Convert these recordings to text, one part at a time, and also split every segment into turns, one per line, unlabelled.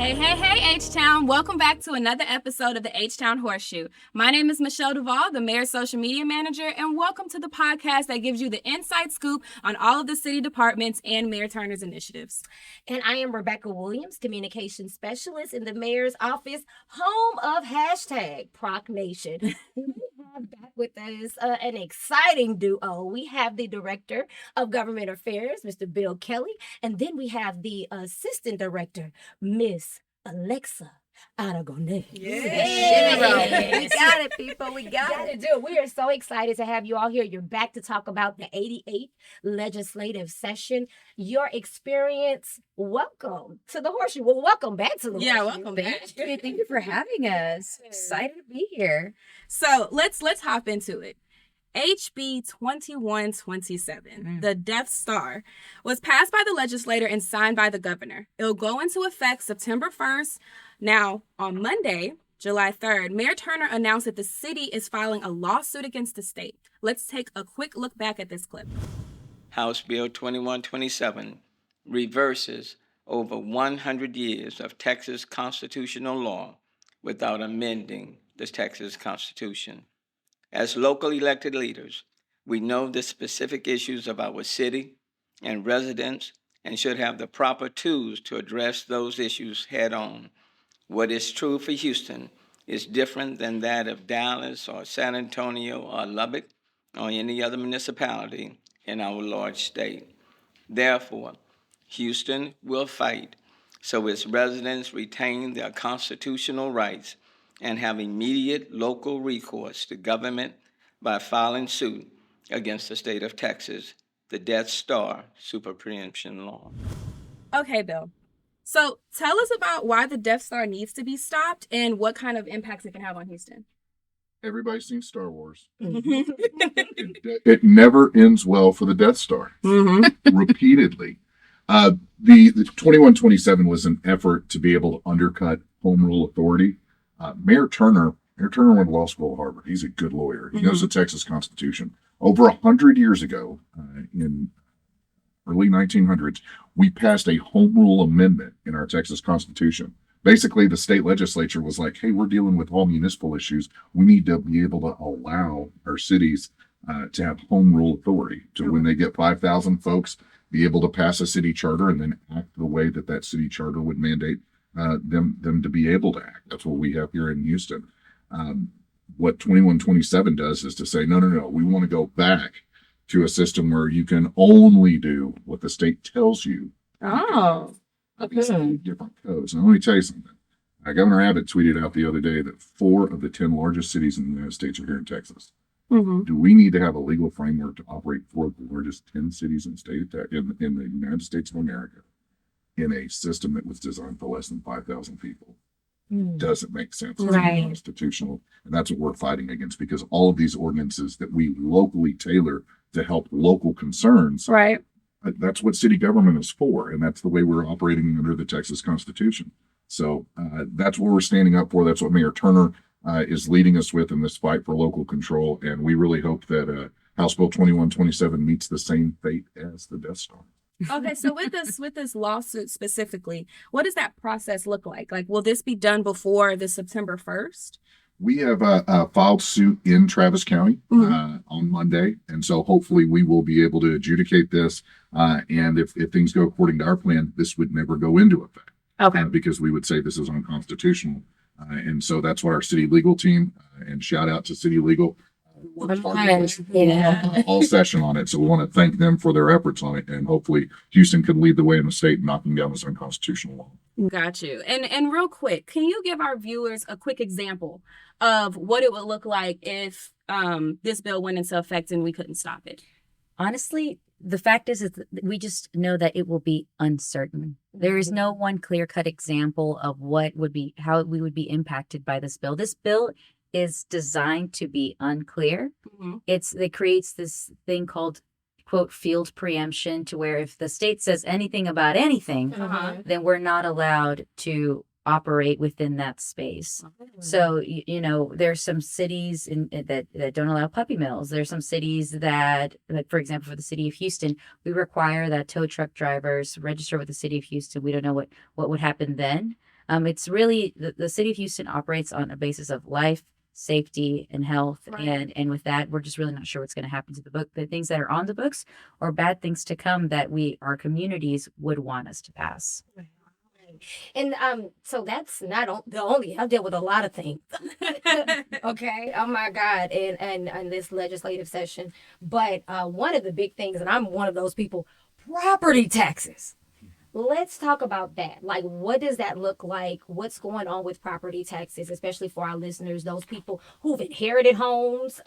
Hey, H-Town. Welcome back to another episode of the H-Town Horseshoe. My name is Michelle Duvall, the Mayor's Social Media Manager, and welcome to the podcast that gives you the inside scoop on all of the city departments and Mayor Turner's initiatives.
And I am Rebekah Williams, Communications Specialist in the Mayor's Office, home of #ProcNation. We have back with us an exciting duo. We have the Director of Government Affairs, Mr. Bill Kelly, and then we have the Assistant Director, Miss Alexa Aragonez.
Yes. We got it, people. We got it.
We are so excited to have you all here. You're back to talk about the 88th Legislative Session. Your experience. Welcome to the Horseshoe. Well, welcome back to the Horseshoe.
Welcome back.
Thank you for having us. Excited to be here.
So let's hop into it. HB 2127, the Death Star, was passed by the legislature and signed by the governor. It'll go into effect September 1st. Now, on Monday, July 3rd, Mayor Turner announced that the city is filing a lawsuit against the state. Let's take a quick look back at this clip.
House Bill 2127 reverses over 100 years of Texas constitutional law without amending the Texas Constitution. As local elected leaders, we know the specific issues of our city and residents and should have the proper tools to address those issues head on. What is true for Houston is different than that of Dallas or San Antonio or Lubbock or any other municipality in our large state. Therefore, Houston will fight so its residents retain their constitutional rights and have immediate local recourse to government by filing suit against the state of Texas, the Death Star super preemption law.
Okay, Bill. So tell us about why the Death Star needs to be stopped and what kind of impacts it can have on Houston.
Everybody's seen Star Wars. It never ends well for the Death Star. Repeatedly. The 2127 was an effort to be able to undercut home rule authority. Mayor Turner went to law school at Harvard. He's a good lawyer. He knows the Texas Constitution. Over 100 years ago, in early 1900s, we passed a home rule amendment in our Texas Constitution. Basically, the state legislature was like, hey, we're dealing with all municipal issues. We need to be able to allow our cities to have home rule authority. To when they get 5,000 folks, be able to pass a city charter and then act the way that city charter would mandate them to be able to act. That's what we have here in Houston. What 2127 does is to say, no, we want to go back to a system where you can only do what the state tells you.
Oh, okay.
Different codes. And let me tell you something. Governor Abbott tweeted out the other day that 4 of the 10 largest cities in the United States are here in Texas. Do we need to have a legal framework to operate 4 of the largest 10 cities in the United States of America in a system that was designed for less than 5,000 people? Doesn't make sense. It's unconstitutional. And that's what we're fighting against, because all of these ordinances that we locally tailor to help local concerns,
Right.
That's what city government is for. And that's the way we're operating under the Texas Constitution. So that's what we're standing up for. That's what Mayor Turner is leading us with in this fight for local control. And we really hope that House Bill 2127 meets the same fate as the Death Star.
Okay, so with this lawsuit specifically, what does that process look like? Like, will this be done before the September 1st?
We have filed suit in Travis County on Monday. And so hopefully we will be able to adjudicate this. And if things go according to our plan, this would never go into effect.
Okay.
Because we would say this is unconstitutional. And so that's what our city legal team, and shout out to city legal, worked hard all session on it. So we want to thank them for their efforts on it. And hopefully Houston can lead the way in the state knocking down this unconstitutional law.
Got you. And real quick, can you give our viewers a quick example of what it would look like if this bill went into effect and we couldn't stop it?
Honestly, the fact is that we just know that it will be uncertain. There is no one clear-cut example of how we would be impacted by this bill. This bill is designed to be unclear. It creates this thing called, quote, field preemption, to where if the state says anything about anything, then we're not allowed to operate within that space. So, there's some cities that don't allow puppy mills. There's some cities that, like, for example, for the city of Houston, we require that tow truck drivers register with the city of Houston. We don't know what would happen then. It's really the city of Houston operates on a basis of life, safety, and health.
Right.
And with that, we're just really not sure what's going to happen to the things that are on the books or bad things to come that our communities would want us to pass.
And so that's not the only. I've dealt with a lot of things. Okay. Oh my God. And this legislative session, but one of the big things, and I'm one of those people, property taxes. Let's talk about that. Like, what does that look like? What's going on with property taxes, especially for our listeners, those people who've inherited homes,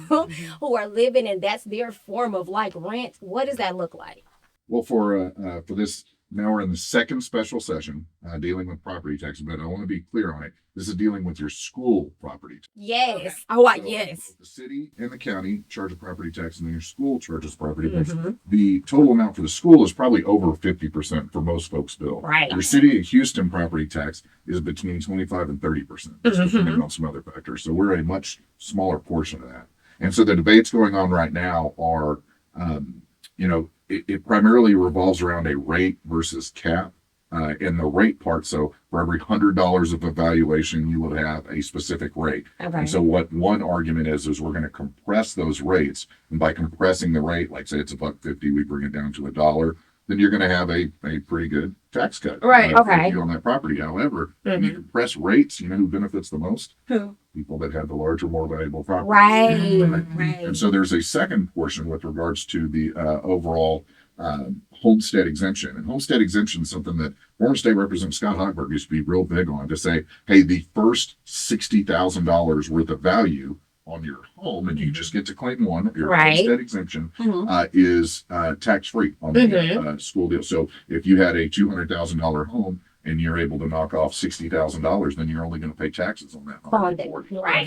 who are living, and that's their form of like rent. What does that look like?
Well, for this, now we're in the second special session dealing with property taxes, but I want to be clear on it. This is dealing with your school property tax.
Yes. Yes.
The city and the county charge a property tax, and then your school charges property tax. The total amount for the school is probably over 50% for most folks' bill.
Right.
Your city of Houston property tax is between 25 and 30%, depending on some other factors. So we're a much smaller portion of that. And so the debates going on right now are, it primarily revolves around a rate versus cap. In the rate part, so for every $100 of evaluation, you would have a specific rate.
Okay.
And so what one argument is we're going to compress those rates, and by compressing the rate, like say it's $1.50, we bring it down to $1, then you're going to have a pretty good tax cut.
Right. Okay.
On that property. However, when you compress rates, you know who benefits the most? Who? People that have the larger, more valuable property.
Right.
And so there's a second portion with regards to the overall homestead exemption. And homestead exemption is something that former state representative Scott Hochberg used to be real big on, to say, hey, the first $60,000 worth of value on your home, and you just get to claim one, your homestead exemption is tax-free on the school deal. So if you had a $200,000 home and you're able to knock off $60,000, then you're only going to pay taxes on that.
Right.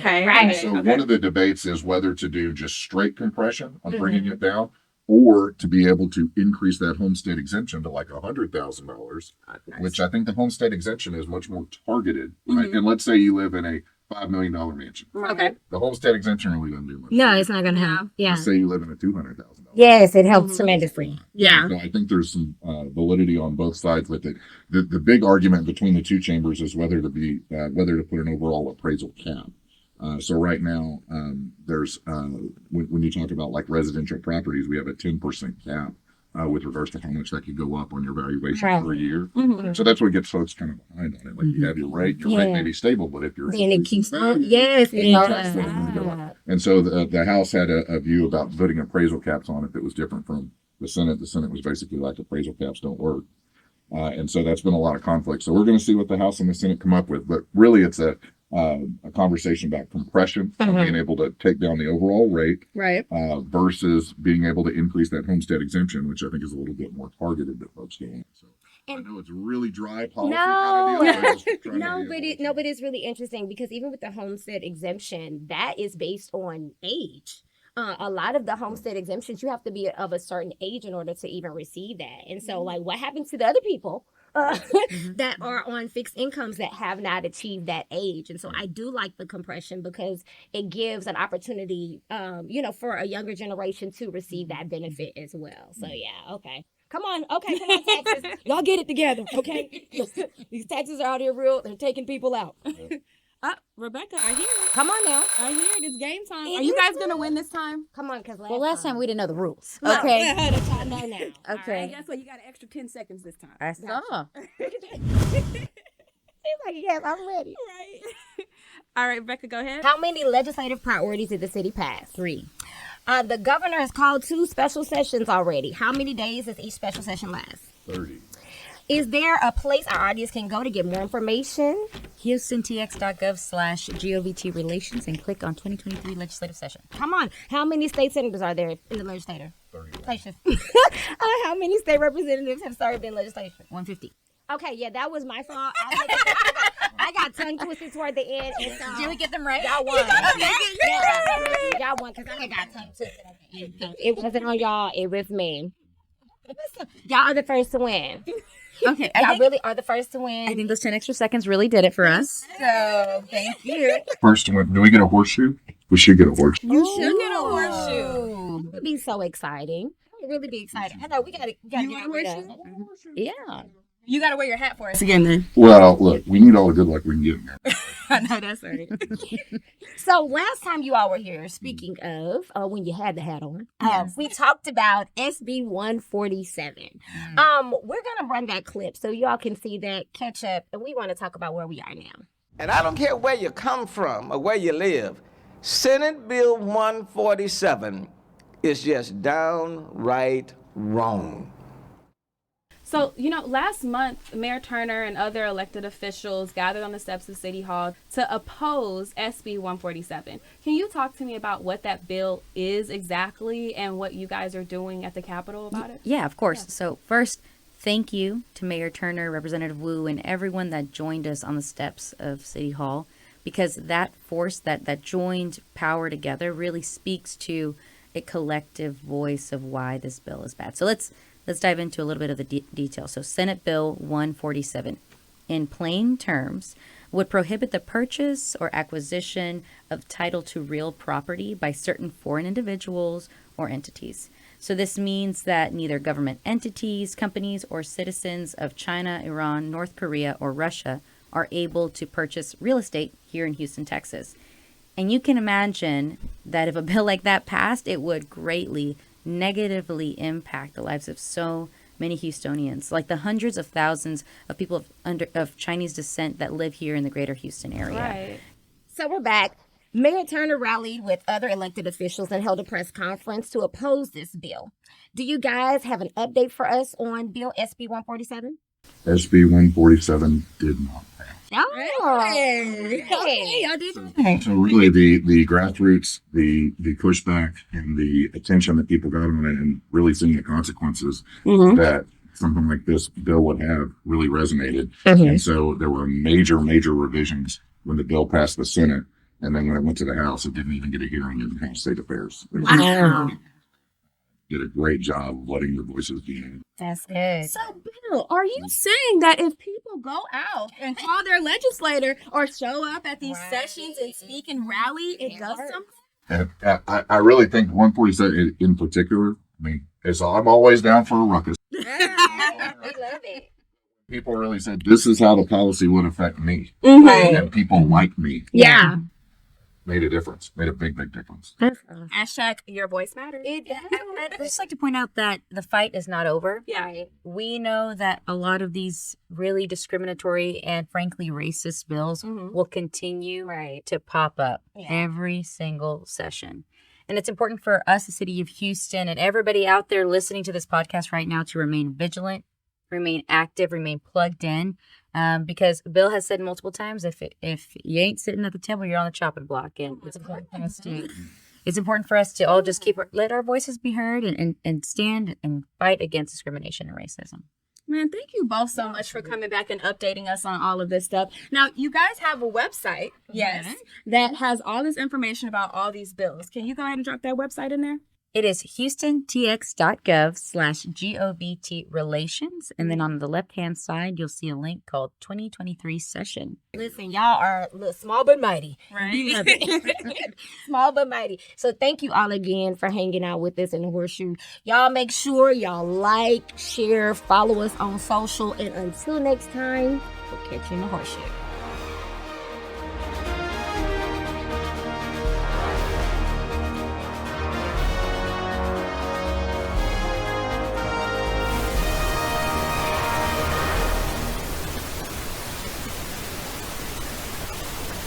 And so one of the debates is whether to do just straight compression on bringing it down, or to be able to increase that homestead exemption to like $100,000, which I think the homestead exemption is much more targeted, right? And let's say you live in a $5 million mansion.
Okay.
The homestead exemption really doesn't do much.
No, it's not going to help. Yeah.
Let's say you live in a $200,000.
Yes, it helps tremendously. Yeah.
So I think there's some validity on both sides with it. The big argument between the two chambers is whether to put an overall appraisal cap. So right now, there's when you talk about like residential properties, we have a 10% cap with regards to how much that could go up on your valuation per year. So that's what gets folks kind of behind on it. Like you have your rate may be stable, but if you're
then it keeps on. Yes,
and so the House had a view about putting appraisal caps on it that was different from the Senate. The Senate was basically like appraisal caps don't work. And so that's been a lot of conflict. So we're going to see what the House and the Senate come up with. But really, it's a conversation about compression, being able to take down the overall rate, versus being able to increase that homestead exemption, which I think is a little bit more targeted that folks get. So I know it's a really dry policy kind of deal.
But it's really interesting because even with the homestead exemption, that is based on age. A lot of the homestead exemptions, you have to be of a certain age in order to even receive that. And so, like, what happens to the other people that are on fixed incomes that have not achieved that age? And so I do like the compression because it gives an opportunity, for a younger generation to receive that benefit as well. So, yeah, okay. Come on, taxes. Y'all get it together, okay? These taxes are out here real. They're taking people out.
Rebekah, I hear it.
Come on now.
I hear it. It's game time. Are you guys going to win this time?
Come on, because
last time we didn't know the rules.
Okay. No.
Okay.
Right, guess what? You got an extra 10 seconds this time.
I saw.
He's like, yes, I'm ready.
Right. All right, Rebekah, go ahead.
How many legislative priorities did the city pass? 3. The governor has called 2 special sessions already. How many days does each special session last?
30.
Is there a place our audience can go to get more information?
HoustonTX.gov/GOVT relations and click on 2023 legislative session.
Come on. How many state senators are there in the legislature?
31.
How many state representatives have served in legislation?
150.
Okay, yeah, that was my fault. I got tongue twisted toward the end. And so
Did we get them right?
y'all won. Y'all won because I got tongue twisted at the end. So it wasn't on y'all. It was me. Y'all are the first to win.
Okay,
Y'all really are the first to win.
I think those 10 extra seconds really did it for us.
So, thank you.
First one, do we get a horseshoe? We should get a horseshoe.
You should get a horseshoe. It would be so exciting. It would really be exciting. I know, we gotta get a horseshoe.
Yeah.
You got to wear your hat for us again then.
Well, look, we need all the good luck we can get in there.
I know that's right.
So last time you all were here, speaking of when you had the hat on, we talked about SB 147. We're gonna run that clip so y'all can see that, catch up, and we want to talk about where we are now.
And I don't care where you come from or where you live, Senate Bill 147 is just downright wrong.
So, last month, Mayor Turner and other elected officials gathered on the steps of City Hall to oppose SB 147. Can you talk to me about what that bill is exactly and what you guys are doing at the Capitol about it?
Yeah, of course. Yeah. So first, thank you to Mayor Turner, Representative Wu, and everyone that joined us on the steps of City Hall, because that force, that joined power together really speaks to a collective voice of why this bill is bad. So let's dive into a little bit of the detail. So Senate Bill 147, in plain terms, would prohibit the purchase or acquisition of title to real property by certain foreign individuals or entities. So this means that neither government entities, companies, or citizens of China, Iran, North Korea, or Russia are able to purchase real estate here in Houston, Texas. And you can imagine that if a bill like that passed, it would greatly negatively impact the lives of so many Houstonians, like the hundreds of thousands of people of Chinese descent that live here in the greater Houston area.
Right.
So we're back. Mayor Turner rallied with other elected officials and held a press conference to oppose this bill. Do you guys have an update for us on Bill SB 147?
SB 147 did not pass.
Oh,
Okay, y'all did.
So really, the grassroots, the pushback, and the attention that people got on it, and really seeing the consequences that something like this bill would have, really resonated. And so there were major revisions when the bill passed the Senate, and then when it went to the House, it didn't even get a hearing in House State Affairs.
Wow.
Did a great job of letting the voices be heard.
That's good.
So, Bill, are you saying that if people go out and call their legislator or show up at these sessions and speak and rally, it does something?
And I really think 147 in particular, I mean, I'm always down for a ruckus.
I love it.
People really said, this is how the policy would affect me. And people like me.
Yeah.
Made a difference. Made a big difference.
Hashtag your voice matters.
I'd just like to point out that the fight is not over.
Yeah.
We know that a lot of these really discriminatory and frankly racist bills will continue to pop up every single session. And it's important for us, the city of Houston, and everybody out there listening to this podcast right now to remain vigilant, remain active, remain plugged in. Because Bill has said multiple times, if you ain't sitting at the table, you're on the chopping block, and it's important for us to all just let our voices be heard and stand and fight against discrimination and racism.
Man, thank you both so much for coming back and updating us on all of this stuff. Now, you guys have a website, that has all this information about all these bills. Can you go ahead and drop that website in there?
It is houstontx.gov/GOVT relations. And then on the left-hand side, you'll see a link called 2023 session.
Listen, y'all are small but mighty.
Right.
We love it. Small but mighty. So thank you all again for hanging out with us in the Horseshoe. Y'all make sure y'all like, share, follow us on social. And until next time, we'll catch you in the Horseshoe.